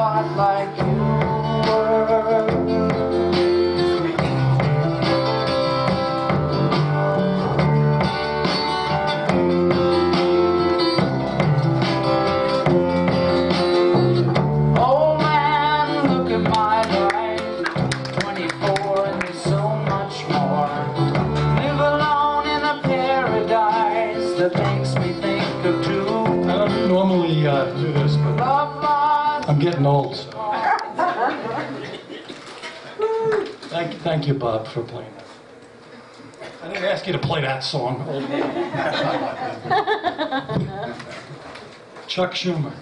thought like you were. Oh man, look at my life, 24 and there's so much more. Live alone in a paradise that makes me think of two. I don't normally do this, but I'm getting old. So. Thank you, Bob, for playing that. I didn't ask you to play that song. Chuck Schumer.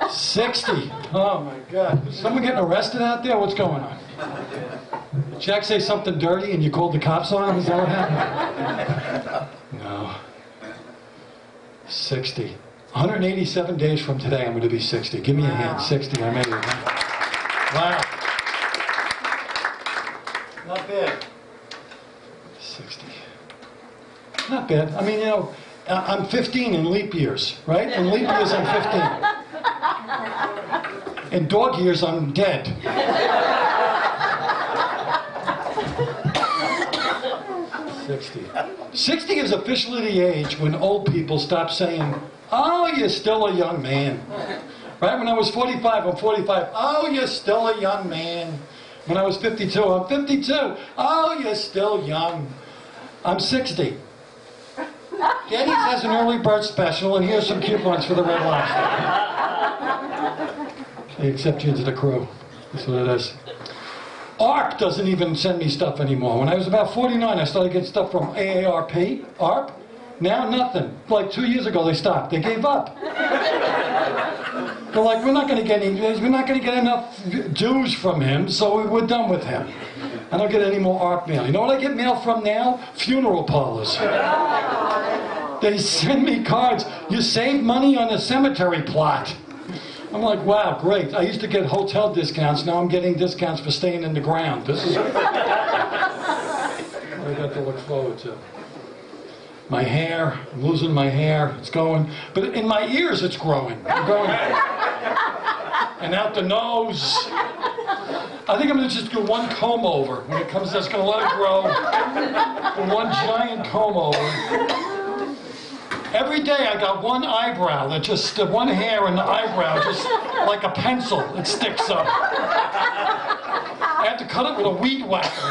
$60. Oh my God. Is someone getting arrested out there? What's going on? Did Jack say something dirty and you called the cops on him? Is that what happened? No. 60. 187 days from today, I'm going to be 60. Give me a hand. 60. I made it. Wow. Not bad. 60. Not bad. I mean, you know, I'm 15 in leap years, right? In leap years, I'm 15. In dog years, I'm dead. 60 is officially the age when old people stop saying, "Oh, you're still a young man." Right? When I was 45, I'm 45. "Oh, you're still a young man." When I was 52, I'm 52. "Oh, you're still young." I'm 60. Denny's has an early bird special, and here's some coupons for the Red Lobster. They accept you into the crew. That's what it is. ARP doesn't even send me stuff anymore. When I was about 49, I started getting stuff from AARP, ARP. Now nothing. Like 2 years ago, they stopped. They gave up. They're like, we're not going to get enough dues from him, so we're done with him. I don't get any more ARP mail. You know what I get mail from now? Funeral parlors. They send me cards. You save money on a cemetery plot. I'm like, wow, great. I used to get hotel discounts. Now I'm getting discounts for staying in the ground. This is what I got to look forward to. My hair, I'm losing my hair. It's going. But in my ears, it's growing. And out the nose. I think I'm going to just do one comb over. When it comes, that's going to let it grow. One giant comb over. Every day I got one eyebrow that just, one hair in the eyebrow, just like a pencil, it sticks up. I have to cut it with a weed whacker.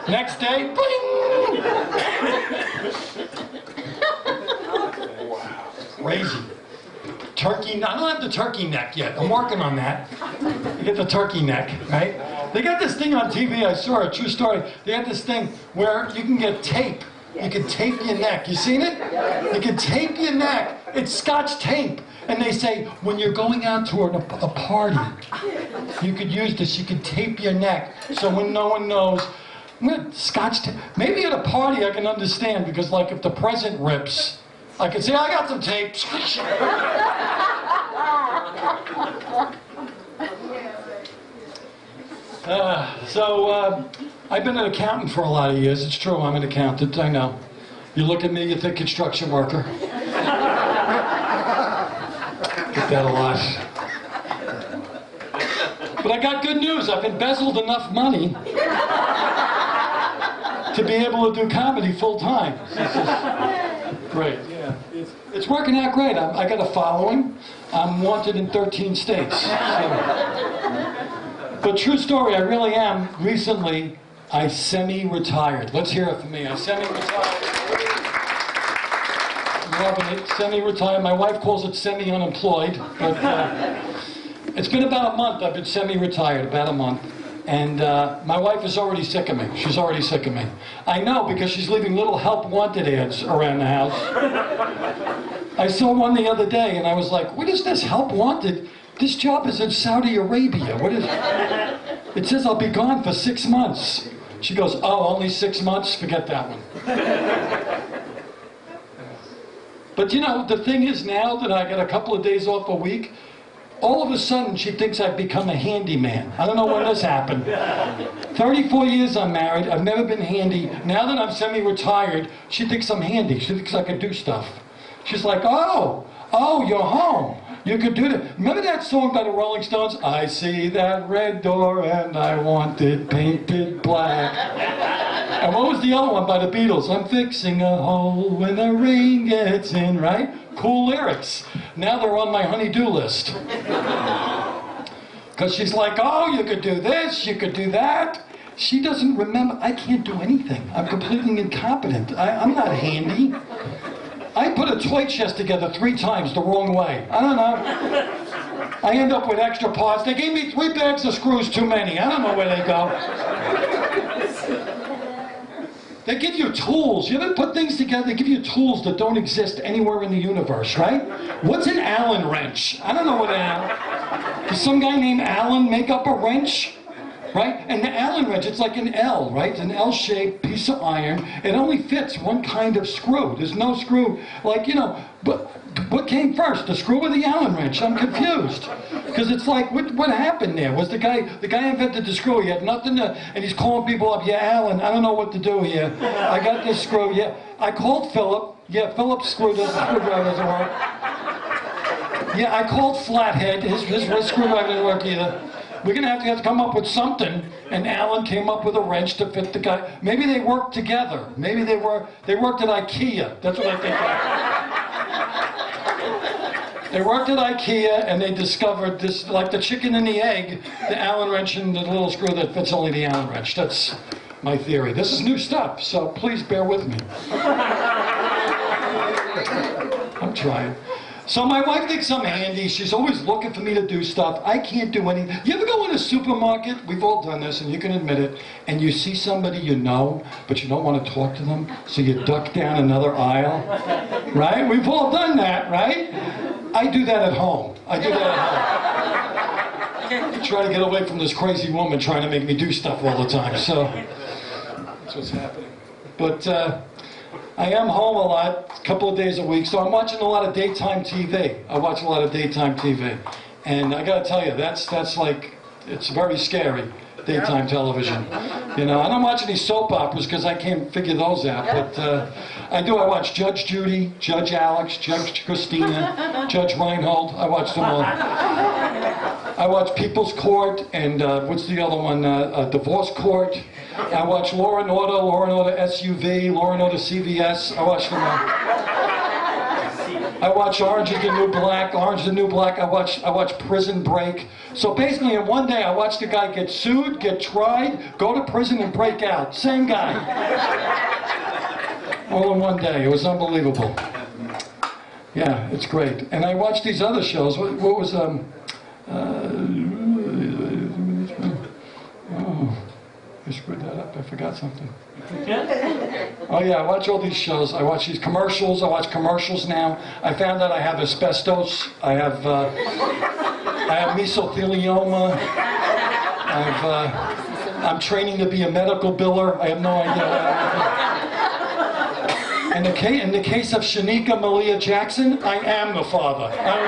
Next day, bling! Wow, crazy. Turkey, I don't have the turkey neck yet. I'm working on that. You get the turkey neck, right? They got this thing on TV, I saw a true story. They had this thing where you can get tape. You can tape your neck. You seen it? You can tape your neck. It's Scotch tape. And they say, when you're going out to a party, you could use this. You could tape your neck. So when no one knows, Scotch tape. Maybe at a party I can understand, because like if the present rips, I can say, I got some tape. I've been an accountant for a lot of years. It's true, I'm an accountant, I know. You look at me, you think construction worker. Get that a lot. But I got good news. I've embezzled enough money to be able to do comedy full time. This is great. Yeah, it's working out great. I got a following. I'm wanted in 13 states. So. But true story, I really am. Recently, I semi-retired. Let's hear it from me. I semi-retired. I'm loving it. Semi-retired. My wife calls it semi-unemployed. But it's been about a month. I've been semi-retired, about a month. And my wife is already sick of me. She's already sick of me. I know, because she's leaving little help wanted ads around the house. I saw one the other day, and I was like, what is this, help wanted? This job is in Saudi Arabia. What is it? It says I'll be gone for 6 months. She goes, oh, only 6 months? Forget that one. But you know, the thing is now that I got a couple of days off a week, all of a sudden she thinks I've become a handyman. I don't know when this happened. 34 years I'm married, I've never been handy. Now that I'm semi-retired, she thinks I'm handy. She thinks I can do stuff. She's like, oh, you're home. You could do that. Remember that song by the Rolling Stones? I see that red door and I want it painted black. And what was the other one by the Beatles? I'm fixing a hole when the rain gets in, right? Cool lyrics. Now they're on my honey-do list. Because she's like, oh, you could do this, you could do that. She doesn't remember. I can't do anything. I'm completely incompetent. I'm not handy. I put a toy chest together 3 times the wrong way. I don't know. I end up with extra parts. They gave me 3 bags of screws too many. I don't know where they go. They give you tools. You ever put things together? They give you tools that don't exist anywhere in the universe, right? What's an Allen wrench? I don't know what an Allen... Does some guy named Allen make up a wrench? Right? And the Allen wrench, it's like an L, right? It's an L-shaped piece of iron. It only fits one kind of screw. There's no screw, like, you know, but what came first, the screw or the Allen wrench? I'm confused. Because it's like, what happened there? Was the guy invented the screw, he had nothing to, and he's calling people up, yeah, Allen, I don't know what to do here. I got this screw, yeah. I called Philip, yeah, Philip's screwdriver doesn't work. Yeah, I called Flathead, his screwdriver didn't work either. We're going to have to come up with something, and Alan came up with a wrench to fit the guy. Maybe they worked together. Maybe they worked at IKEA. That's what I think. They worked at IKEA, and they discovered this, like the chicken and the egg, the Allen wrench and the little screw that fits only the Allen wrench. That's my theory. This is new stuff, so please bear with me. I'm trying. So my wife thinks I'm handy. She's always looking for me to do stuff. I can't do anything. You ever go in a supermarket? We've all done this, and you can admit it. And you see somebody you know, but you don't want to talk to them, so you duck down another aisle. Right? We've all done that, right? I do that at home. I try to get away from this crazy woman trying to make me do stuff all the time. So that's what's happening. But I am home a lot, a couple of days a week, so I'm watching a lot of daytime TV. I watch a lot of daytime TV. And I gotta tell you, that's like, it's very scary, daytime television. You know, I don't watch any soap operas because I can't figure those out, but I watch Judge Judy, Judge Alex, Judge Christina, Judge Reinhold. I watch them all. I watch People's Court and what's the other one? Divorce Court. I watch Law and Order SUV, Law and Order CVS. I watch them all. I watch Orange is the New Black, I watch Prison Break. So basically in one day I watched a guy get sued, get tried, go to prison and break out. Same guy. All in one day. It was unbelievable. Yeah, it's great. And I watched these other shows. What was I screwed that up. I forgot something. Oh yeah, I watch all these shows. I watch these commercials. I watch commercials now. I found out I have asbestos. I have mesothelioma. I'm training to be a medical biller. I have no idea. In the case of Shanika Malia Jackson, I am the father. I don't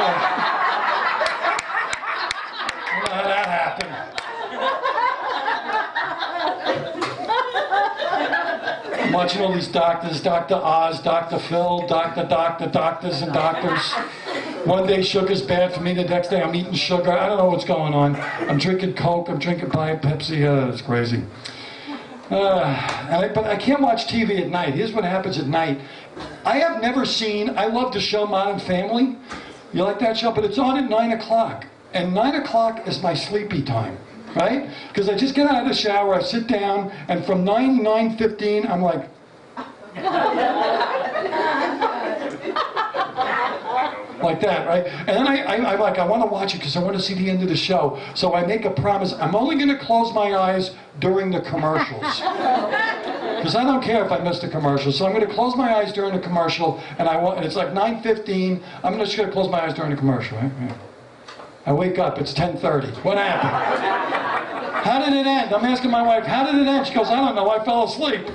know how that happened. I'm watching all these doctors, Dr. Oz, Dr. Phil, doctors and doctors. One day sugar's bad for me, the next day I'm eating sugar. I don't know what's going on. I'm drinking Coke, I'm drinking Diet Pepsi, it's crazy. But I can't watch TV at night. Here's what happens at night. I love the show Modern Family. You like that show? But it's on at 9 o'clock. And 9 o'clock is my sleepy time. Right? Because I just get out of the shower, I sit down, and from 9 to 9:15, I'm like... like that, right? And then I want to watch it because I want to see the end of the show. So I make a promise, I'm only going to close my eyes during the commercials. Because I don't care if I miss the commercial. So I'm going to close my eyes during the commercial, and it's like 9:15, I'm just going to close my eyes during the commercial, right? Yeah. I wake up, it's 10:30. What happened? How did it end? I'm asking my wife, how did it end? She goes, I don't know, I fell asleep.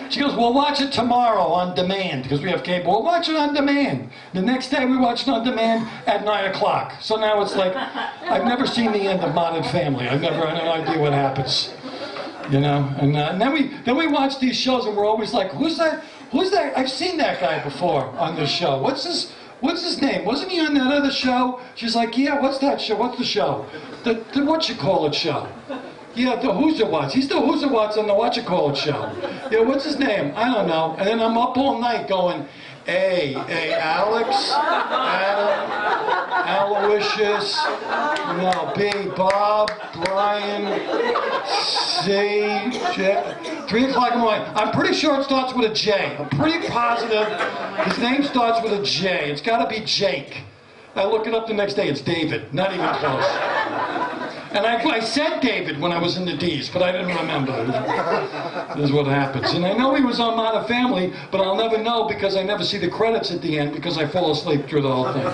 She goes, we'll watch it tomorrow on demand, because we have cable. We'll watch it on demand. The next day we watch it on demand at 9 o'clock. So now it's like, I've never seen the end of Modern Family. I have no idea what happens. You know, and then we watch these shows and we're always like, who's that? I've seen that guy before on this show. What's his name? Wasn't he on that other show? She's like, yeah, what's that show? What's the show? The whatchamacallit show. Yeah, the Who's It What's. He's the Who's It What's on the whatchamacallit show. Yeah, what's his name? I don't know. And then I'm up all night going, hey, Alex, Adam, Aloysius, B, Bob, Brian, C, J. 3 o'clock in the morning. I'm pretty sure it starts with a J. I'm pretty positive his name starts with a J. It's got to be Jake. I look it up the next day. It's David. Not even close. And I said David when I was in the D's, but I didn't remember. This is what happens. And I know he was on Modern Family, but I'll never know because I never see the credits at the end because I fall asleep through the whole thing.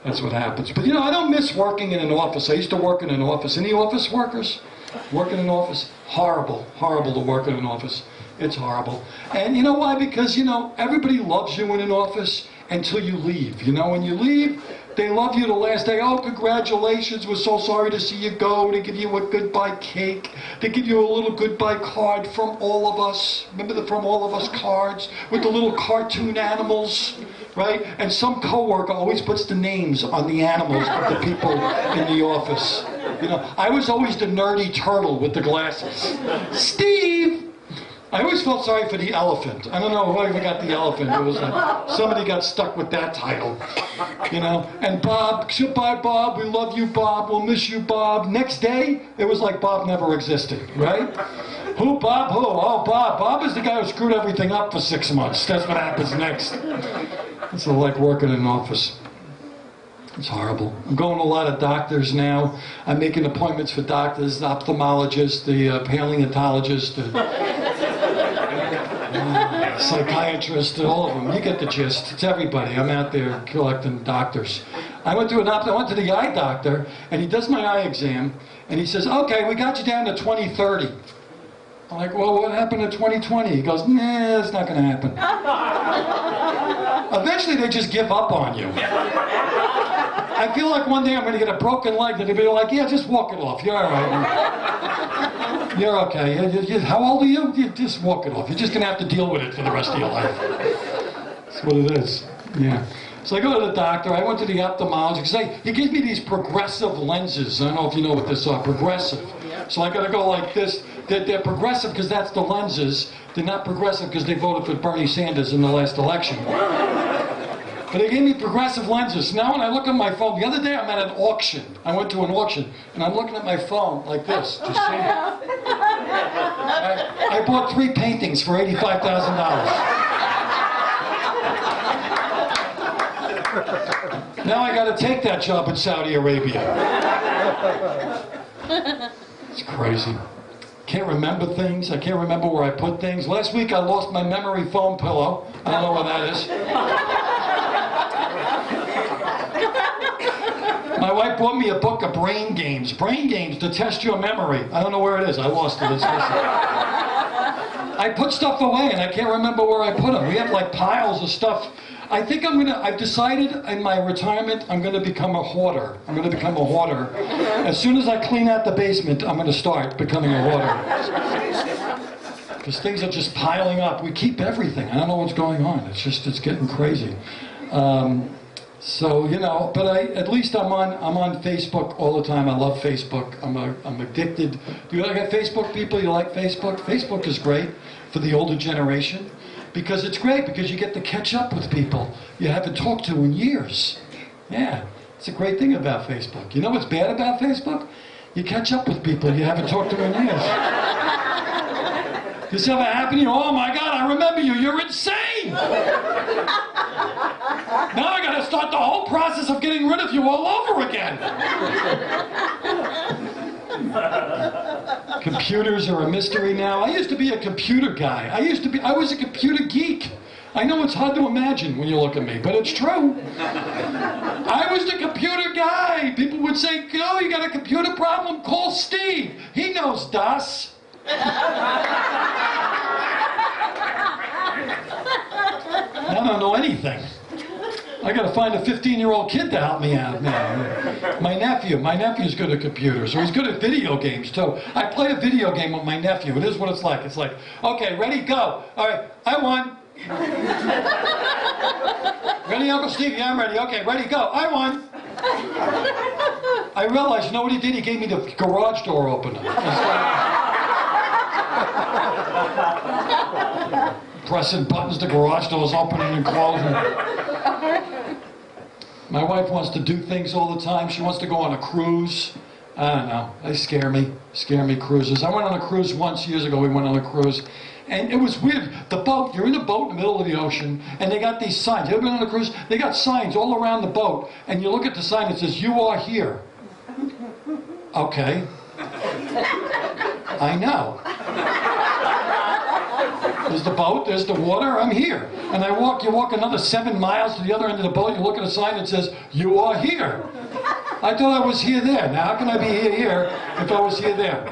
That's what happens. But you know, I don't miss working in an office. I used to work in an office. Any office workers? Work in an office? Horrible. Horrible to work in an office. It's horrible. And you know why? Because, you know, everybody loves you in an office until you leave. You know, when you leave, they love you the last day. Oh, congratulations. We're so sorry to see you go. They give you a goodbye cake. They give you a little goodbye card from all of us. Remember the From All of Us cards with the little cartoon animals, right? And some coworker always puts the names on the animals of the people in the office. You know, I was always the nerdy turtle with the glasses. Steve! I always felt sorry for the elephant. I don't know who ever got the elephant. It was like somebody got stuck with that title, you know. And Bob, goodbye, Bob. We love you, Bob. We'll miss you, Bob. Next day, it was like Bob never existed, right? Who, Bob? Who? Oh, Bob. Bob is the guy who screwed everything up for 6 months. That's what happens next. It's like working in an office. It's horrible. I'm going to a lot of doctors now. I'm making appointments for doctors, ophthalmologists, the paleontologists, the psychiatrist, all of them. You get the gist. It's everybody. I'm out there collecting doctors. I went to the eye doctor, and he does my eye exam, and he says, okay, we got you down to 20/30. I'm like, well, what happened to 20/20? He goes, nah, it's not going to happen. Eventually, they just give up on you. I feel like one day I'm going to get a broken leg, and they'll be like, yeah, just walk it off. You're all right. You're okay. How old are you? You just walk it off. You're just going to have to deal with it for the rest of your life. That's what it is. Yeah. So I go to the doctor. I went to the ophthalmologist because he gives me these progressive lenses. I don't know if you know what this are. Progressive. So I got to go like this. They're progressive because that's the lenses. They're not progressive because they voted for Bernie Sanders in the last election. But they gave me progressive lenses. Now when I look at my phone, the other day I'm at an auction. I went to an auction, and I'm looking at my phone like this. Just see it. I bought 3 paintings for $85,000. Now I got to take that job in Saudi Arabia. It's crazy. Can't remember things. I can't remember where I put things. Last week I lost my memory foam pillow. I don't know where that is. My wife bought me a book of brain games. Brain games to test your memory. I don't know where it is. I lost it. It's missing. I put stuff away and I can't remember where I put them. We have like piles of stuff. I think I've decided in my retirement, I'm going to become a hoarder. I'm going to become a hoarder. As soon as I clean out the basement, I'm going to start becoming a hoarder. Because things are just piling up. We keep everything. I don't know what's going on. It's getting crazy. So, you know, but at least I'm on Facebook all the time. I love Facebook. I'm addicted. Do you like Facebook, people? You like Facebook? Facebook is great for the older generation because it's great because you get to catch up with people you haven't talked to in years. Yeah, it's a great thing about Facebook. You know what's bad about Facebook? You catch up with people you haven't talked to in years. This ever happened to you? Oh my God, I remember you. You're insane. Now I got to start the whole process of getting rid of you all over again. Computers are a mystery now. I used to be a computer guy. I was a computer geek. I know it's hard to imagine when you look at me, but it's true. I was the computer guy. People would say, oh, you got a computer problem? Call Steve. He knows DOS. don't know anything. I got to find a 15-year-old kid to help me out now. My nephew's good at computers, so he's good at video games too. I play a video game with my nephew. It is what it's like. It's like, okay, ready, go. All right, I won. Ready, Uncle Steve? Yeah, I'm ready. Okay, ready, go. I won. I realized, you know what he did? He gave me the garage door opener. Pressing buttons, the garage doors opening and closing. My wife wants to do things all the time. She wants to go on a cruise. I don't know. They scare me. Scare me, cruises. I went on a cruise once years ago. We went on a cruise. And it was weird. The boat, you're in a boat in the middle of the ocean, and they got these signs. You ever been on a cruise? They got signs all around the boat, and you look at the sign that says, "You are here." Okay. I know. There's the boat, there's the water, I'm here. And you walk another 7 miles to the other end of the boat, you look at a sign that says, "You are here." I thought I was here there. Now how can I be here if I was here there?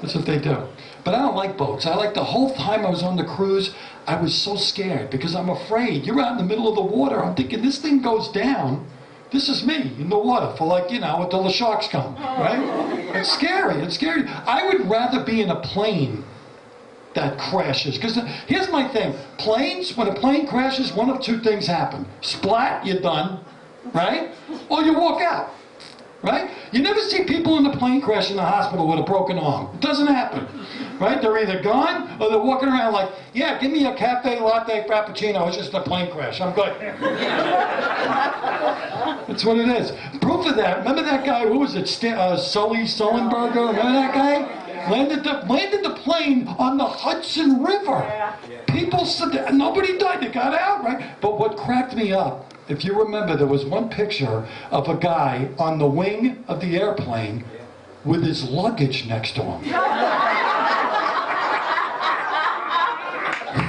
That's what they do. But I don't like boats. The whole time I was on the cruise, I was so scared because I'm afraid. You're out in the middle of the water. I'm thinking, this thing goes down. This is me in the water for until the sharks come, right? It's scary. It's scary. I would rather be in a plane that crashes. Because here's my thing. Planes, when a plane crashes, one of two things happen. Splat, you're done, right? Or you walk out. Right? You never see people in the plane crash in the hospital with a broken arm. It doesn't happen. Right? They're either gone or they're walking around like, yeah, give me a cafe latte frappuccino. It's just a plane crash. I'm good. That's what it is. Proof of that. Remember that guy, who was it? Sully Sullenberger? Remember that guy? Landed the plane on the Hudson River. People said, nobody died. They got out, right? But what cracked me up, if you remember, there was one picture of a guy on the wing of the airplane with his luggage next to him.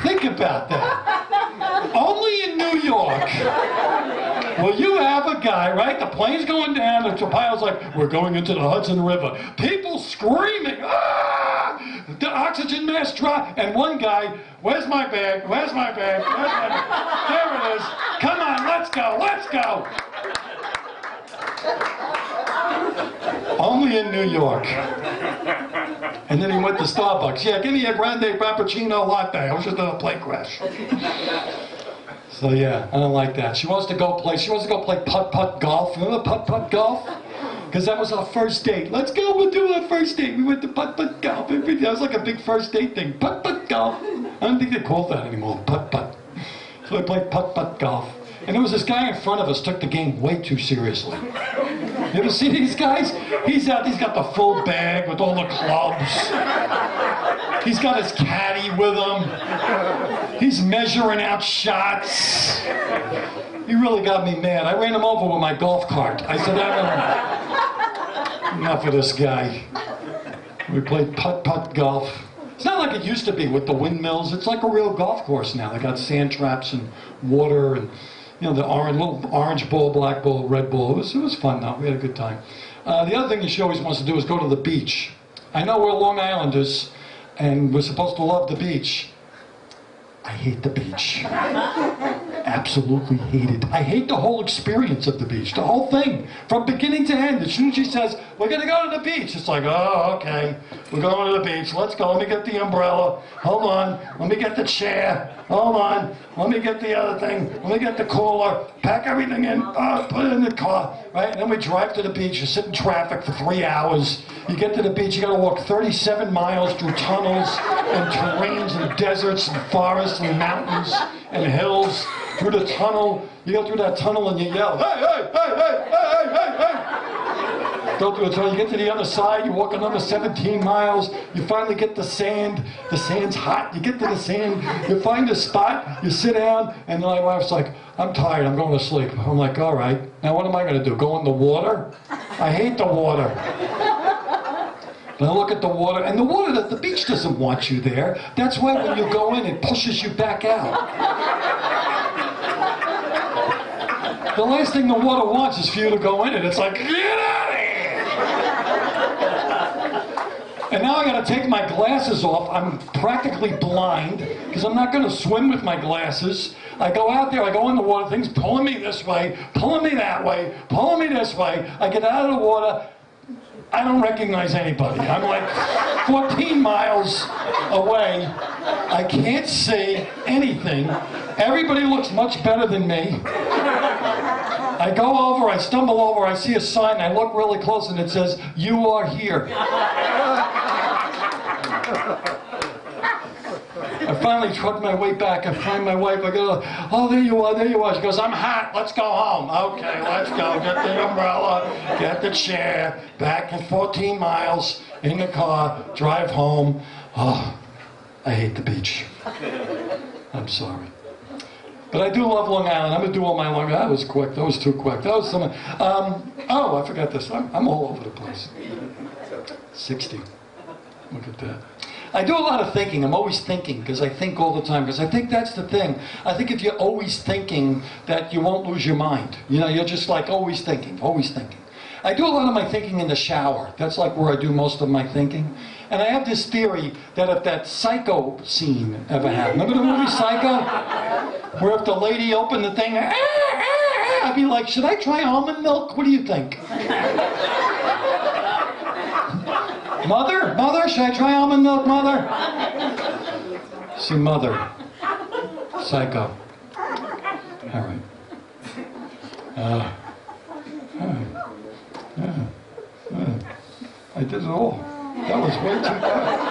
Think about that. Only in New York will you have a guy, right? The plane's going down, and the pilot's like, "We're going into the Hudson River." People screaming, "Ah!" The oxygen mask drop, and one guy, "Where's my bag? Where's my bag? Where's my bag?" There it is. Come on, let's go, let's go. Only in New York. And then he went to Starbucks. "Yeah, give me a grande frappuccino latte." I was just on a plane crash. So yeah, I don't like that. She wants to go play putt-putt golf. Remember putt-putt golf? Because that was our first date. Let's go, we'll do our first date. We went to putt-putt golf. That was like a big first date thing. Putt-putt golf. I don't think they call that anymore, putt-putt. So I played putt-putt golf. And there was this guy in front of us took the game way too seriously. You ever see these guys? He's got the full bag with all the clubs. He's got his caddy with him. He's measuring out shots. He really got me mad. I ran him over with my golf cart. I said, enough of this guy. We played putt-putt golf. It's not like it used to be with the windmills. It's like a real golf course now. They got sand traps and water and the little orange ball, black ball, red ball. It was fun though. We had a good time. The other thing she always wants to do is go to the beach. I know we're Long Islanders and we're supposed to love the beach. I hate the beach. Absolutely hate it. I hate the whole experience of the beach, the whole thing, from beginning to end. As soon as she says, "We're going to go to the beach," it's like, oh, okay, we're going to the beach. Let's go. Let me get the umbrella. Hold on. Let me get the chair. Hold on. Let me get the other thing. Let me get the cooler. Pack everything in. Put it in the car. Right? And then we drive to the beach. You sit in traffic for 3 hours. You get to the beach. You got to walk 37 miles through tunnels and terrains and deserts and forests and mountains and hills. Through the tunnel, you go through that tunnel and you yell, "Hey, hey, hey, hey, hey, hey, hey!" Go through the tunnel, you get to the other side, you walk another 17 miles, you finally get the sand, the sand's hot, you get to the sand, you find a spot, you sit down, and my wife's like, "I'm tired, I'm going to sleep." I'm like, all right, now what am I going to do, go in the water? I hate the water. And I look at the water, and the beach doesn't want you there. That's why when you go in, it pushes you back out. The last thing the water wants is for you to go in it. It's like, get out of here! And now I gotta take my glasses off. I'm practically blind because I'm not gonna swim with my glasses. I go out there, I go in the water, things pulling me this way, pulling me that way, pulling me this way. I get out of the water, I don't recognize anybody. I'm like 14 miles away. I can't see anything. Everybody looks much better than me. I go over, I stumble over, I see a sign, I look really close and it says, "You are here." I finally truck my way back, I find my wife, I go, "Oh, there you are, there you are." She goes, "I'm hot, let's go home." Okay, let's go, get the umbrella, get the chair, back in 14 miles, in the car, drive home. Oh, I hate the beach. I'm sorry. But I do love Long Island. I'm going to do all my Long Island. That was quick. That was too quick. That was some. Oh, I forgot this. I'm all over the place. 60. Look at that. I do a lot of thinking. I'm always thinking because I think all the time. Because I think that's the thing. I think if you're always thinking, that you won't lose your mind. You know, you're just like always thinking, always thinking. I do a lot of my thinking in the shower. That's like where I do most of my thinking. And I have this theory that if that Psycho scene ever happened, remember the movie Psycho? Where if the lady opened the thing, I'd be like, "Should I try almond milk? What do you think?" Mother, should I try almond milk, Mother? See, Mother. Psycho. All right. I did it all. That was way too fast.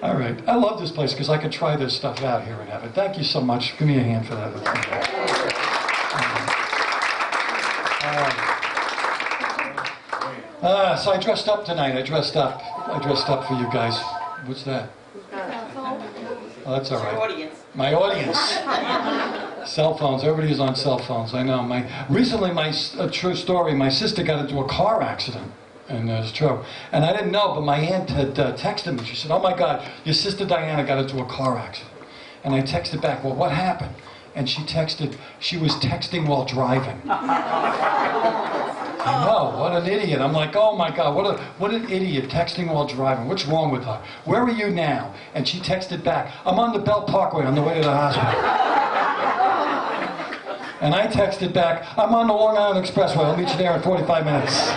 All right. I love this place because I could try this stuff out here in heaven. Thank you so much. Give me a hand for that. So I dressed up tonight. I dressed up for you guys. What's that? Oh, that's all right. My audience. Cell phones. Everybody's on cell phones. I know. Recently, true story. My sister got into a car accident. And it's true. And I didn't know, but my aunt had texted me. She said, "Oh my God, your sister Diana got into a car accident." And I texted back, "Well, what happened?" And she was texting while driving. I know, what an idiot. I'm like, oh my God, what an idiot texting while driving. What's wrong with her? "Where are you now?" And she texted back, "I'm on the Belt Parkway on the way to the hospital." And I texted back, "I'm on the Long Island Expressway. I'll meet you there in 45 minutes.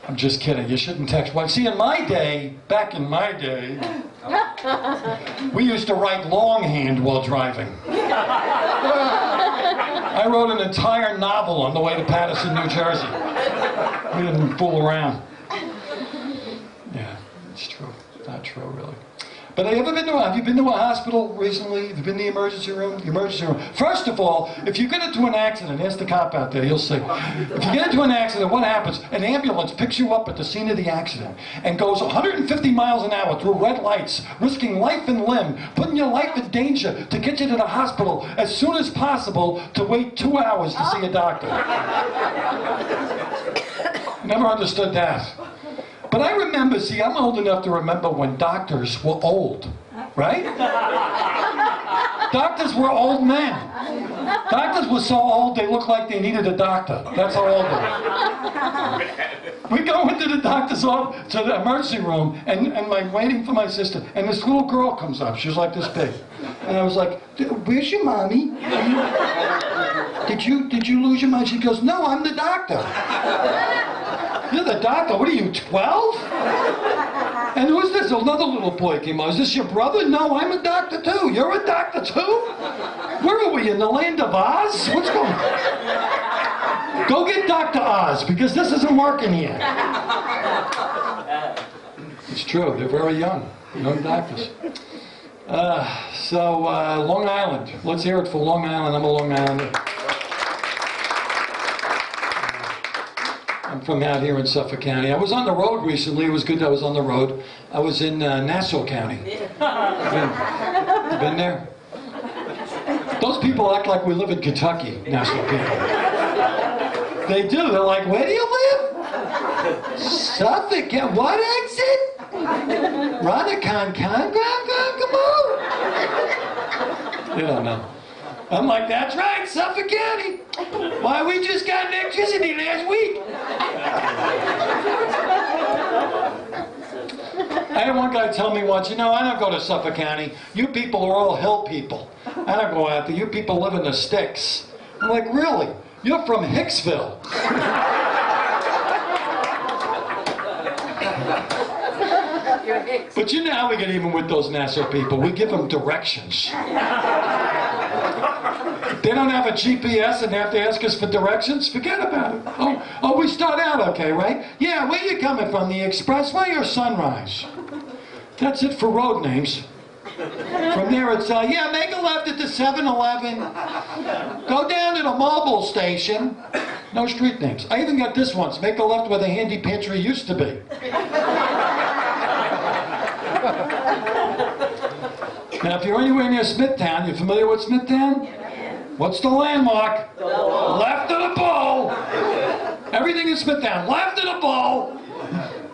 I'm just kidding. You shouldn't text. Well, see, back in my day, we used to write longhand while driving. I wrote an entire novel on the way to Paterson, New Jersey. We didn't fool around. Yeah, it's true. It's not true, really. But have you been to a hospital recently? Have you been to the emergency room? The emergency room. First of all, if you get into an accident, ask the cop out there, he'll see. If you get into an accident, what happens? An ambulance picks you up at the scene of the accident and goes 150 miles an hour through red lights, risking life and limb, putting your life in danger to get you to the hospital as soon as possible to wait 2 hours to see a doctor. Never understood that. But I remember, see, I'm old enough to remember when doctors were old, right? Doctors were old men. Doctors were so old they looked like they needed a doctor. That's how old they were. We go into the doctor's office, to the emergency room, and I'm waiting for my sister, and this little girl comes up. She was like this big. And I was like, "Where's your mommy? Did you lose your mind?" She goes, "No, I'm the doctor." "You're the doctor? What are you, 12? And who's this?" Another little boy came out. "Is this your brother?" "No, I'm a doctor too." "You're a doctor too? Where are we, in the land of Oz? What's going on?" Go get Dr. Oz, because this isn't working here. It's true, they're very young doctors. Long Island. Let's hear it for Long Island. I'm a Long Islander. I'm from out here in Suffolk County. I was on the road recently. It was good that I was on the road. I was in Nassau County. You been there? Those people act like we live in Kentucky, Nassau people. They do. They're like, "Where do you live?" "Suffolk. What exit?" "Run come on." They don't know. I'm like, that's right, Suffolk County. Why, we just got electricity last week. I had one guy tell me once, you know, I don't go to Suffolk County. You people are all hill people. I don't go out there. You people live in the sticks. I'm like, really? You're from Hicksville. But you know how we get even with those Nassau people? We give them directions. They don't have a GPS and have to ask us for directions? Forget about it. Oh, we start out okay, right? Yeah, where you coming from? The expressway or Sunrise? That's it for road names. From there it's, yeah, make a left at the 7-Eleven. Go down to the mobile station. No street names. I even got this once. Make a left where the handy pantry used to be. Now, if you're anywhere near Smithtown, you familiar with Smithtown? What's the landmark? Left of the bowl. Everything in Smithtown, left of the bowl.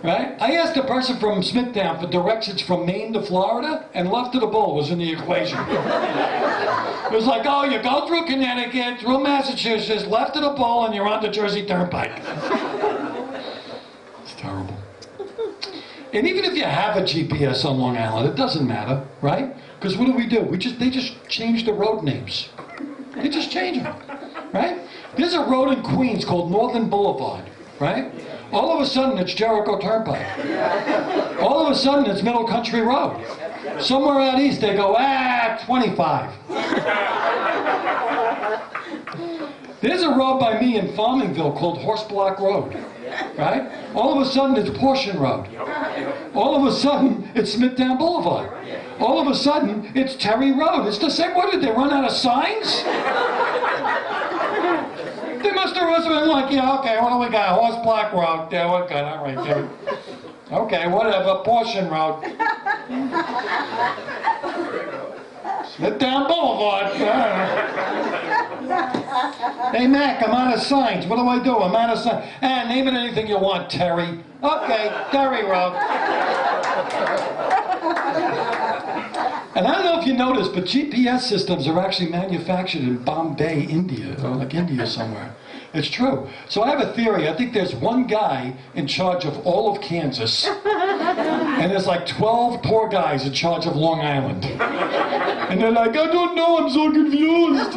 Right? I asked a person from Smithtown for directions from Maine to Florida, and left of the bowl was in the equation. It was like, oh, you go through Connecticut, through Massachusetts, left of the bowl, and you're on the Jersey Turnpike. It's terrible. And even if you have a GPS on Long Island, it doesn't matter, right? Because what do? They just change the road names. They just change them, right? There's a road in Queens called Northern Boulevard, right? All of a sudden, it's Jericho Turnpike. All of a sudden, it's Middle Country Road. Somewhere out east, they go, 25. There's a road by me in Farmingville called Horse Block Road, right? All of a sudden, it's Portion Road. All of a sudden, it's Smithtown Boulevard. All of a sudden, it's Terry Road. It's the same. What, did they run out of signs? They must have been like, yeah, okay, what do we got? Horse Block Road. Yeah, we're good. All right, dude. Okay, whatever. Portion Road. Smithtown Boulevard. Hey, Mac, I'm out of signs. What do? I'm out of signs. Name it anything you want, Terry. Okay, Terry Road. And I don't know if you noticed, but GPS systems are actually manufactured in Bombay, India, or like India somewhere. It's true. So I have a theory. I think there's one guy in charge of all of Kansas, and there's like 12 poor guys in charge of Long Island. And they're like, I don't know, I'm so confused.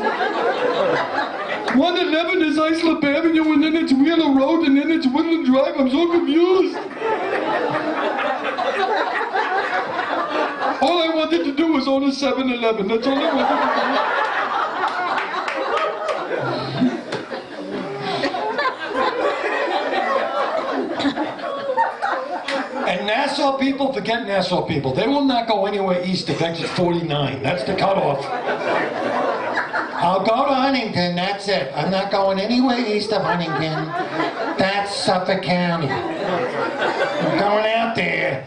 111 is Islip Avenue, and then it's Wheeler Road, and then it's Woodland Drive. I'm so confused. All I wanted to do was own a 7-Eleven. That's all I wanted to do. And Nassau people, forget Nassau people. They will not go anywhere east of exit 49. That's the cutoff. I'll go to Huntington, that's it. I'm not going anywhere east of Huntington. That's Suffolk County. I'm going out there.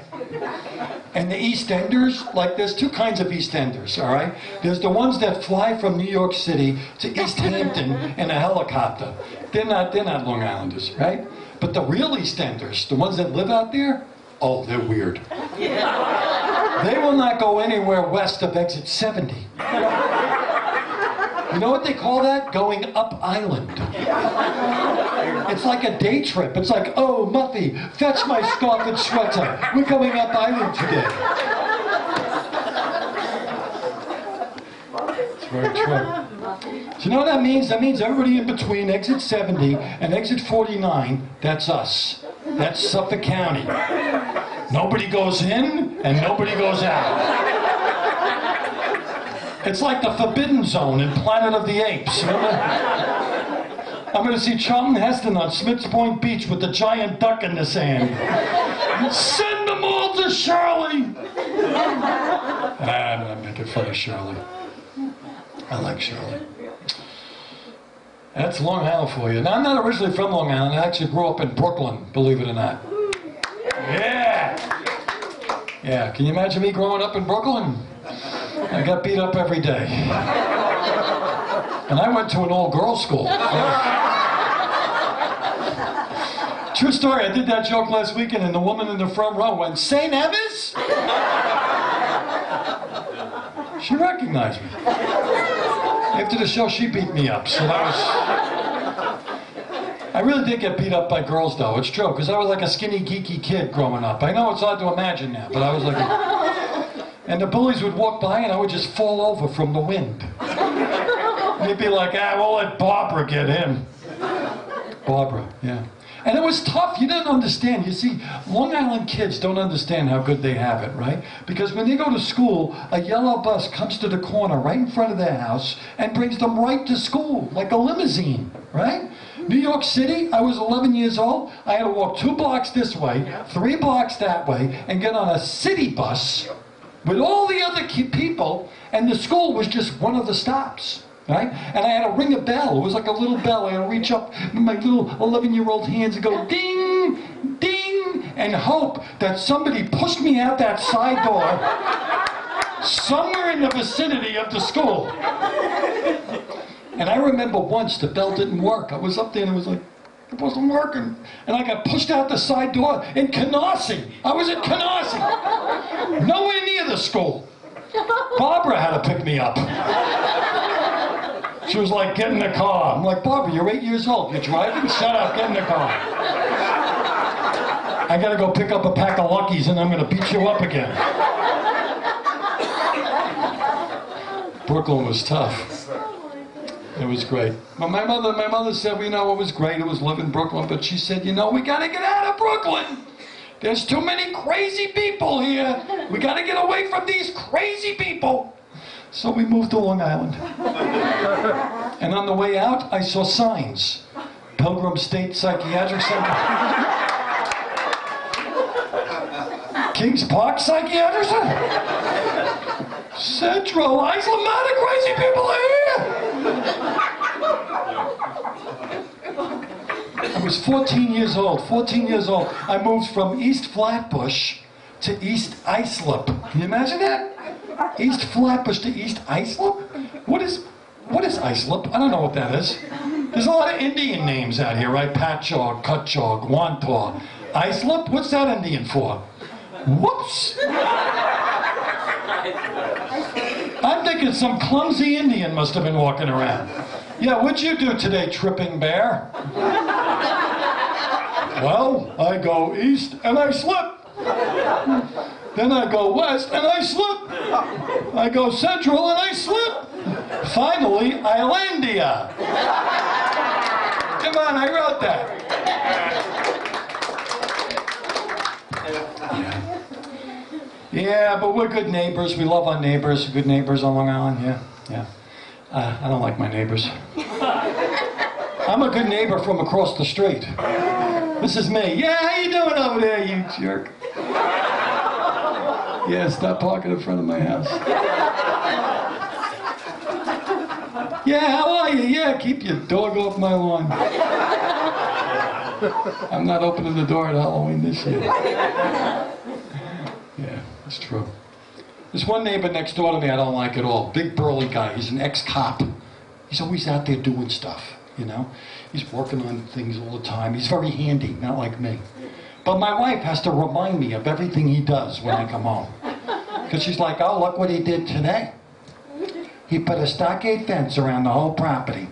And the East Enders, like there's two kinds of East Enders, all right? There's the ones that fly from New York City to East Hampton in a helicopter. They're not Long Islanders, right? But the real East Enders, the ones that live out there, oh, they're weird. They will not go anywhere west of exit 70. You know what they call that? Going up island. It's like a day trip. It's like, oh, Muffy, fetch my scarf and sweater. We're going up island today. It's very true. So you know what that means? That means everybody in between exit 70 and exit 49, that's us. That's Suffolk County. Nobody goes in and nobody goes out. It's like the Forbidden Zone in Planet of the Apes. I'm going to see Charlton Heston on Smith's Point Beach with the giant duck in the sand. Send them all to Shirley! I'm making fun of Shirley. I like Shirley. That's Long Island for you. Now, I'm not originally from Long Island. I actually grew up in Brooklyn, believe it or not. Yeah! Yeah, can you imagine me growing up in Brooklyn? I got beat up every day. And I went to an all-girls school. True story, I did that joke last weekend and the woman in the front row went, St. Evans? She recognized me. After the show, she beat me up. So that was... I really did get beat up by girls, though. It's true, because I was like a skinny, geeky kid growing up. I know it's hard to imagine now, but I was like... And the bullies would walk by, and I would just fall over from the wind. And they'd be like, we'll let Barbara get him. Barbara, yeah. And it was tough. You didn't understand. You see, Long Island kids don't understand how good they have it, right? Because when they go to school, a yellow bus comes to the corner right in front of their house and brings them right to school, like a limousine, right? New York City, I was 11 years old. I had to walk 2 blocks this way, 3 blocks that way, and get on a city bus with all the other people, and the school was just one of the stops. Right? And I had to ring a bell. It was like a little bell. I had to reach up with my little 11-year-old hands and go ding, ding, and hope that somebody pushed me out that side door somewhere in the vicinity of the school. And I remember once the bell didn't work. I was up there and it was like, it wasn't working. And I got pushed out the side door in Canarsie. I was in Canarsie. Nowhere near the school. Barbara had to pick me up. She was like, get in the car. I'm like, Barbara, you're 8 years old. You're driving? Shut up, get in the car. I gotta go pick up a pack of Luckies and I'm gonna beat you up again. Brooklyn was tough. It was great. But my mother said, well, you know, it was great. It was living in Brooklyn. But she said, you know, we gotta get out of Brooklyn. There's too many crazy people here. We gotta get away from these crazy people. So we moved to Long Island. And on the way out, I saw signs. Pilgrim State Psychiatric Center. Kings Park Psychiatric Center. Central Iceland, a lot of crazy people are here. I was 14 years old. 14 years old. I moved from East Flatbush to East Islip. Can you imagine that? East Flatbush to East Islip? What is Islip? I don't know what that is. There's a lot of Indian names out here, right? Patchaw, Cutchaw, Guantaw. Islip? What's that Indian for? Whoops! I'm thinking some clumsy Indian must have been walking around. Yeah, what'd you do today, tripping bear? Well, I go east and I slip. Then I go west and I slip. I go central and I slip. Finally, Islandia. Come on, I wrote that. Yeah, but we're good neighbors. We love our neighbors. Good neighbors on Long Island, yeah. I don't like my neighbors. I'm a good neighbor from across the street. This is me. Yeah, how you doing over there, you jerk? Yeah, stop parking in front of my house. Yeah, how are you? Yeah, keep your dog off my lawn. I'm not opening the door at Halloween this year. Yeah, it's true. There's one neighbor next door to me I don't like at all. Big burly guy. He's an ex-cop. He's always out there doing stuff, you know? He's working on things all the time. He's very handy, not like me. But my wife has to remind me of everything he does when I come home. Because she's like, oh, look what he did today. He put a stockade fence around the whole property.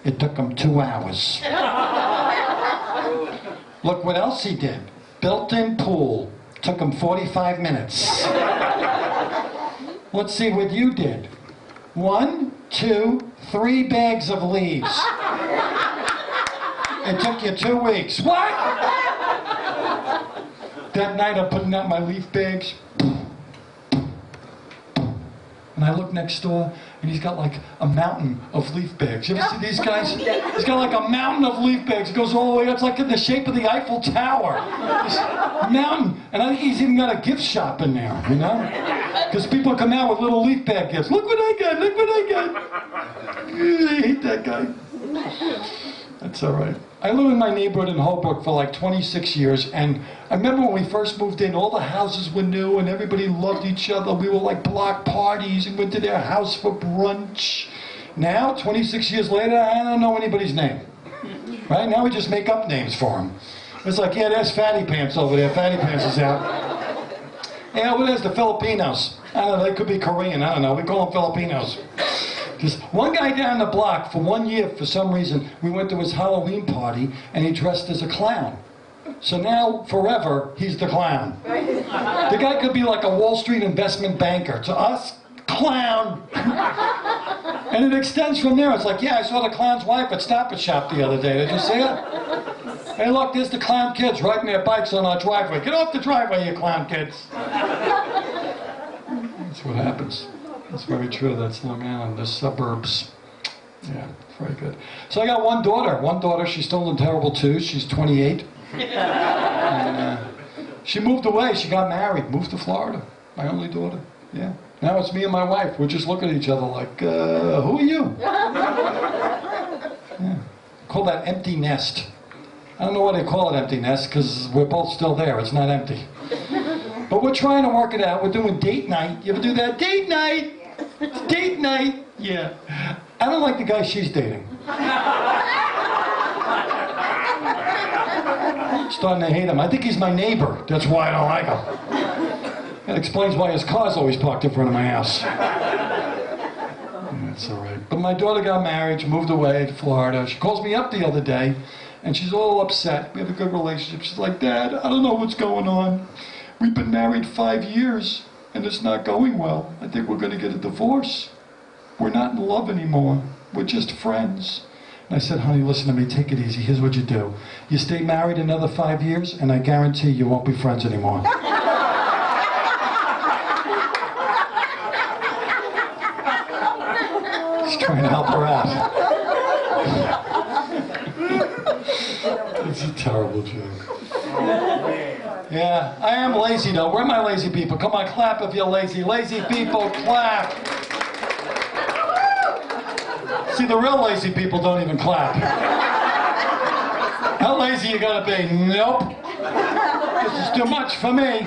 It took him 2 hours. Look what else he did. Built-in pool. Took him 45 minutes. Let's see what you did. 1, 2, 3 bags of leaves. It took you 2 weeks. What? That night I'm putting out my leaf bags. And I look next door, and he's got like a mountain of leaf bags. You ever see these guys? He's got like a mountain of leaf bags. It goes all the way up. It's like in the shape of the Eiffel Tower. This mountain. And I think he's even got a gift shop in there, you know? Because people come out with little leaf bag gifts. Look what I got, look what I got. I hate that guy. That's all right. I lived in my neighborhood in Holbrook for like 26 years, and I remember when we first moved in, all the houses were new and everybody loved each other. We were like block parties and went to their house for brunch. Now, 26 years later, I don't know anybody's name. Right? Now we just make up names for them. It's like, yeah, there's Fatty Pants over there. Fatty Pants is out. Yeah, well, there's the Filipinos. I don't know, they could be Korean. I don't know. We call them Filipinos. This one guy down the block, for 1 year, for some reason, we went to his Halloween party, and he dressed as a clown. So now, forever, he's the clown. The guy could be like a Wall Street investment banker. To us, clown. And it extends from there. It's like, yeah, I saw the clown's wife at Stop and Shop the other day. Did you see it? Hey, look, there's the clown kids riding their bikes on our driveway. Get off the driveway, you clown kids. That's what happens. That's very true. That's Long Island, the suburbs. Yeah, very good. So I got one daughter. One daughter, she's still in terrible twos. She's 28. And, she moved away. She got married. Moved to Florida. My only daughter. Yeah. Now it's me and my wife. We're just looking at each other like, who are you? Yeah. Call that empty nest. I don't know why they call it empty nest, because we're both still there. It's not empty. But we're trying to work it out. We're doing date night. You ever do that? Date night! It's date night! Yeah. I don't like the guy she's dating. Starting to hate him. I think he's my neighbor. That's why I don't like him. That explains why his car's always parked in front of my house. That's all right. But my daughter got married. She moved away to Florida. She calls me up the other day, and she's all upset. We have a good relationship. She's like, Dad, I don't know what's going on. We've been married 5 years, and it's not going well. I think we're going to get a divorce. We're not in love anymore. We're just friends. And I said, honey, listen to me. Take it easy. Here's what you do. You stay married another 5 years, and I guarantee you won't be friends anymore. Just trying to help her out. It's a terrible joke. Yeah, I am lazy though. Where are my lazy people? Come on, clap if you're lazy. Lazy people, clap. See, the real lazy people don't even clap. How lazy you gotta be? Nope. This is too much for me.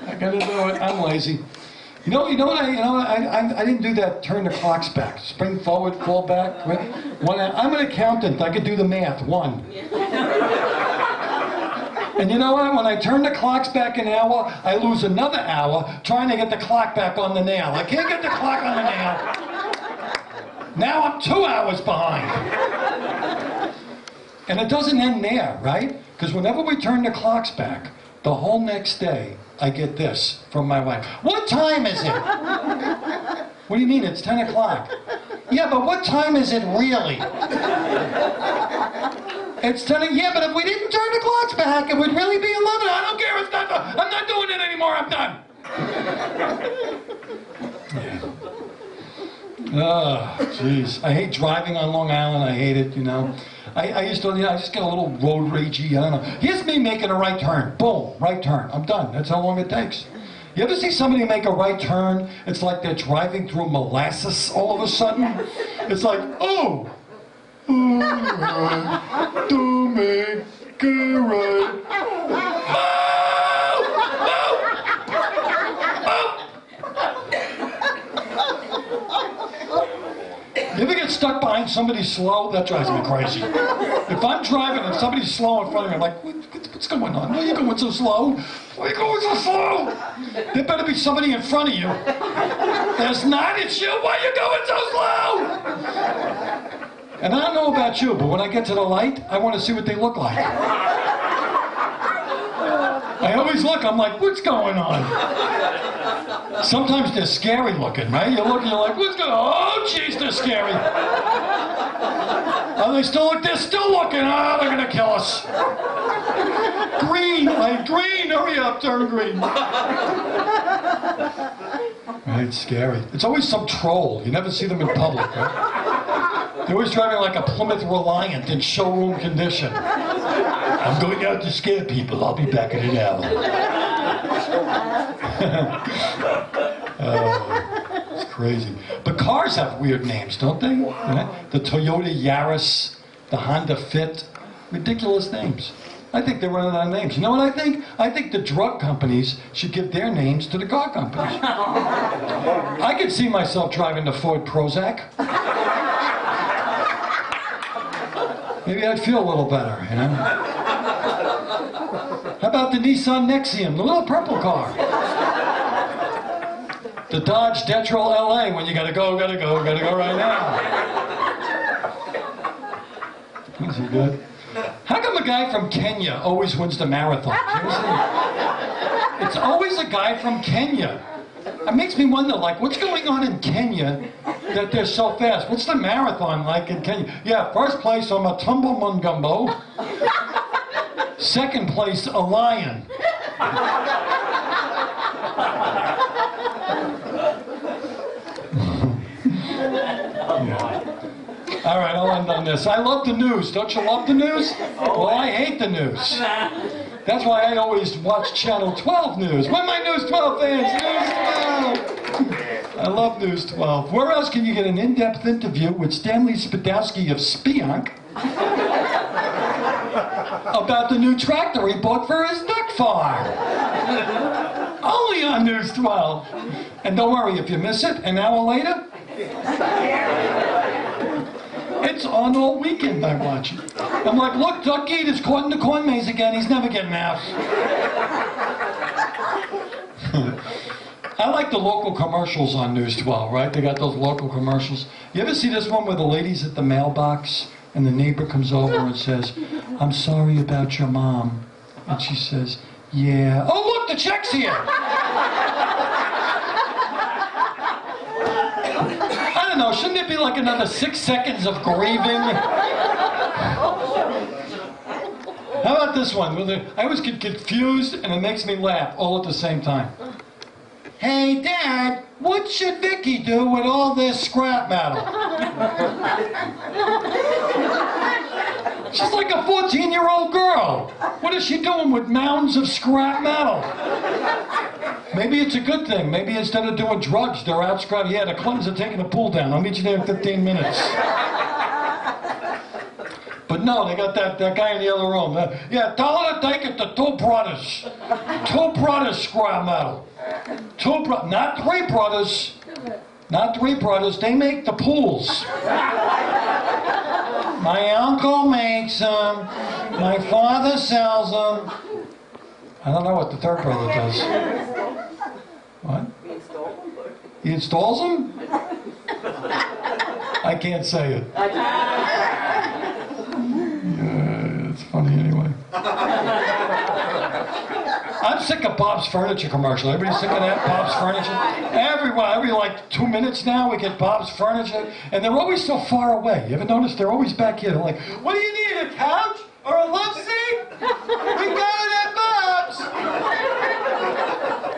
I gotta do it. I'm lazy. You know what? I didn't do that. Turn the clocks back. Spring forward, fall back. Right? I'm an accountant. I could do the math. 1. And you know what? When I turn the clocks back an hour, I lose another hour trying to get the clock back on the nail. I can't get the clock on the nail. Now I'm 2 hours behind. And it doesn't end there, right? Because whenever we turn the clocks back, the whole next day, I get this from my wife. What time is it? What do you mean? It's 10 o'clock. Yeah, but what time is it really? It's 10. Yeah, but if we didn't turn the clocks back, it would really be 11. I don't care. It's not. I'm not doing it anymore. I'm done. Yeah. Oh, jeez. I hate driving on Long Island. I hate it. You know. I used to. I just get a little road ragey. I don't know. Here's me making a right turn. Boom, right turn. I'm done. That's how long it takes. You ever see somebody make a right turn? It's like they're driving through molasses all of a sudden. It's like, oh. To make it right. You ever get stuck behind somebody slow? That drives me crazy. If I'm driving and somebody's slow in front of me, I'm like, what's going on? Why are you going so slow? Why are you going so slow? There better be somebody in front of you. There's not, it's you. Why are you going so slow? And I don't know about you, but when I get to the light, I want to see what they look like. I always look, I'm like, what's going on? Sometimes they're scary looking, right? You look and you're like, what's going on? Oh, jeez, they're scary. Oh, they're still looking. Oh, they're going to kill us. Green, like green, hurry up, turn green. Right, it's scary. It's always some troll. You never see them in public, right? They're always driving like a Plymouth Reliant in showroom condition. I'm going out to scare people. I'll be back in an hour. It's crazy. But cars have weird names, don't they? Yeah? The Toyota Yaris, the Honda Fit. Ridiculous names. I think they're running out of names. You know what I think? I think the drug companies should give their names to the car companies. I could see myself driving the Ford Prozac. Maybe I'd feel a little better, you know? How about the Nissan Nexium, the little purple car? The Dodge Detrol LA when you gotta go right now. Is he good? How come a guy from Kenya always wins the marathon? It's always a guy from Kenya. It makes me wonder, like, what's going on in Kenya that they're so fast? What's the marathon like in Kenya? Yeah, first place, I'm a Tumble Mungumbo. Second place, a lion. Yeah. All right, I'll end on this. I love the news. Don't you love the news? Well, I hate the news. That's why I always watch Channel 12 News. Where are my News 12 fans? News 12! I love News 12. Where else can you get an in-depth interview with Stanley Spadowski of Spionk about the new tractor he bought for his duck farm? Only on News 12. And don't worry, if you miss it, an hour later, it's on all weekend. I watch it. I'm like, look, Duck Eat is caught in the corn maze again. He's never getting out. I like the local commercials on News 12, right? They got those local commercials. You ever see this one where the lady's at the mailbox and the neighbor comes over and says, I'm sorry about your mom. And she says, yeah. Oh, look, the check's here. I don't know, shouldn't it be like another 6 seconds of grieving? How about this one? I always get confused and it makes me laugh all at the same time. Hey, Dad, what should Vicky do with all this scrap metal? She's like a 14-year-old girl. What is she doing with mounds of scrap metal? Maybe it's a good thing. Maybe instead of doing drugs, they're out scrapping. Yeah, the Clintons are taking the pool down. I'll meet you there in 15 minutes. But no, they got that guy in the other room. Yeah, tell her to take it to Two Brothers. Two Brothers scrap metal. Not Three Brothers. Not Three Brothers. They make the pools. My uncle makes them. My father sells them. I don't know what the third brother does. What? He installs them? I can't say it. Yeah, it's funny anyway. I'm sick of Bob's Furniture commercial. Everybody sick of that? Bob's Furniture? Every like 2 minutes now we get Bob's Furniture, and they're always so far away. You ever notice they're always back here? They're like, what do you need, a couch or a love seat? We got it at Bob's.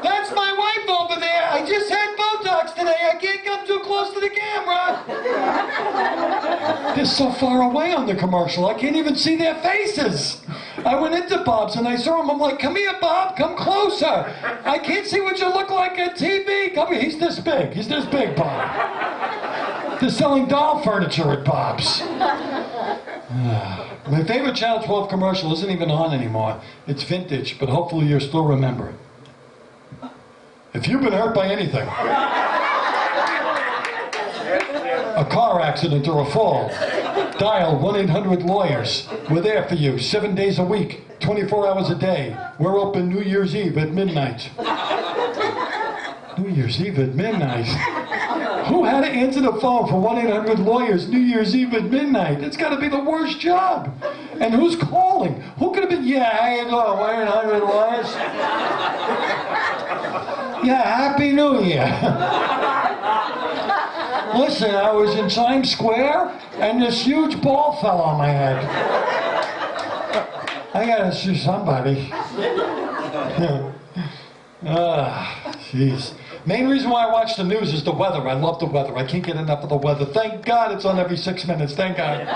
That's my wife over there. I just had Botox today. I can't come too close to the camera. They're so far away on the commercial, I can't even see their faces. I went into Bob's and I saw him. I'm like, come here, Bob, come closer. I can't see what you look like on TV. Come here. He's this big. He's this big, Bob. They're selling doll furniture at Bob's. My favorite Channel 12 commercial isn't even on anymore. It's vintage, but hopefully you'll still remember it. If you've been hurt by anything, a car accident or a fall, dial 1-800-LAWYERS. We're there for you 7 days a week, 24 hours a day. We're open New Year's Eve at midnight. New Year's Eve at midnight? Who had to answer the phone for 1-800-LAWYERS New Year's Eve at midnight? It's got to be the worst job. And who's calling? Who could have been, yeah, how you doing, 1-800-LAWYERS? Yeah, Happy New Year. Listen, I was in Times Square, and this huge ball fell on my head. I gotta see somebody. Jeez. Main reason why I watch the news is the weather. I love the weather. I can't get enough of the weather. Thank God it's on every 6 minutes. Thank God.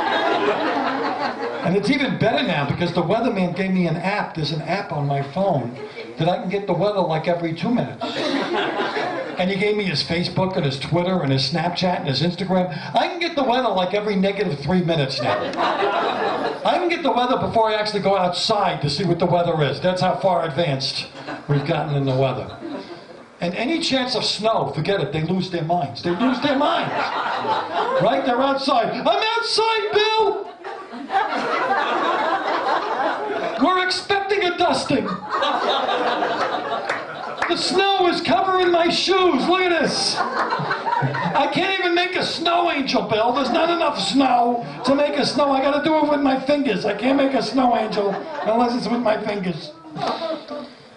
And it's even better now because the weatherman gave me an app. There's an app on my phone that I can get the weather like every 2 minutes. And he gave me his Facebook and his Twitter and his Snapchat and his Instagram. I can get the weather like every -3 minutes now. I can get the weather before I actually go outside to see what the weather is. That's how far advanced we've gotten in the weather. And any chance of snow, forget it, they lose their minds. They lose their minds. Right? They're outside. I'm outside, Bill! We're expecting a dusting. The snow is covering my shoes. Look at this. I can't even make a snow angel, Bill. There's not enough snow to make a snow. I got to do it with my fingers. I can't make a snow angel unless it's with my fingers.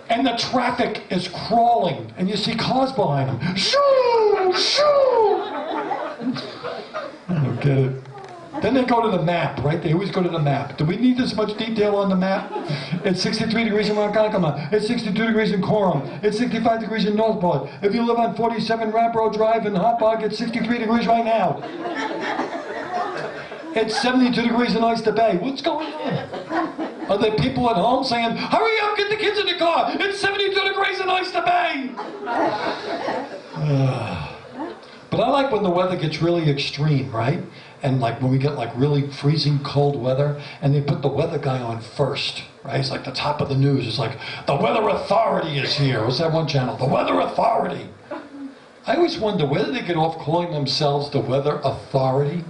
And the traffic is crawling, and you see cars behind them. Shoo! Shoo! I don't get it. Then they go to the map, right? They always go to the map. Do we need this much detail on the map? It's 63 degrees in Ronkonkoma. It's 62 degrees in Coram. It's 65 degrees in Northport. If you live on 47 Rampro Drive in Hotbog, it's 63 degrees right now. It's 72 degrees in Oyster Bay. What's going on? Are there people at home saying, hurry up, get the kids in the car. It's 72 degrees in Oyster Bay. But I like when the weather gets really extreme, right? And like when we get like really freezing cold weather, and they put the weather guy on first, right? It's like the top of the news. It's like, the weather authority is here. What's that one channel? The weather authority. I always wonder, where did they get off calling themselves the weather authority?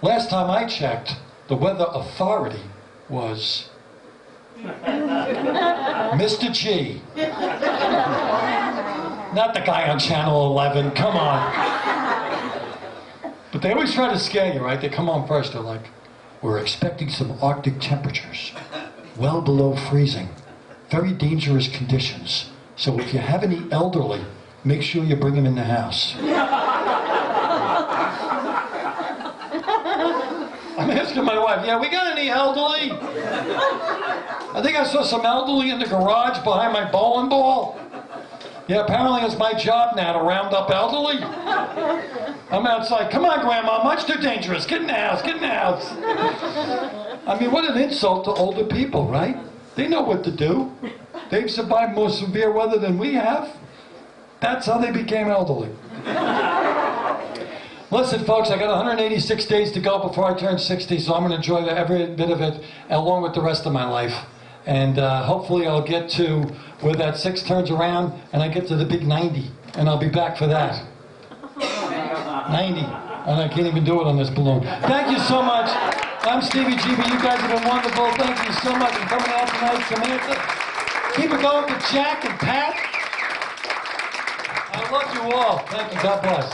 Last time I checked, the weather authority was Mr. G. Not the guy on Channel 11, come on. But they always try to scare you, right? They come on first, they're like, we're expecting some Arctic temperatures, well below freezing, very dangerous conditions. So if you have any elderly, make sure you bring them in the house. I'm asking my wife, yeah, we got any elderly? I think I saw some elderly in the garage behind my bowling ball. Yeah, apparently it's my job now to round up elderly. I'm outside, come on, Grandma, much too dangerous. Get in the house, get in the house. I mean, what an insult to older people, right? They know what to do. They've survived more severe weather than we have. That's how they became elderly. Listen, folks, I got 186 days to go before I turn 60, so I'm going to enjoy every bit of it along with the rest of my life. And hopefully I'll get to where that 6 turns around and I get to the big 90, and I'll be back for that. 90. And I can't even do it on this balloon. Thank you so much. I'm Stevie GB. You guys have been wonderful. Thank you so much for coming out tonight, Samantha. Keep it going with Jack and Pat. I love you all. Thank you. God bless.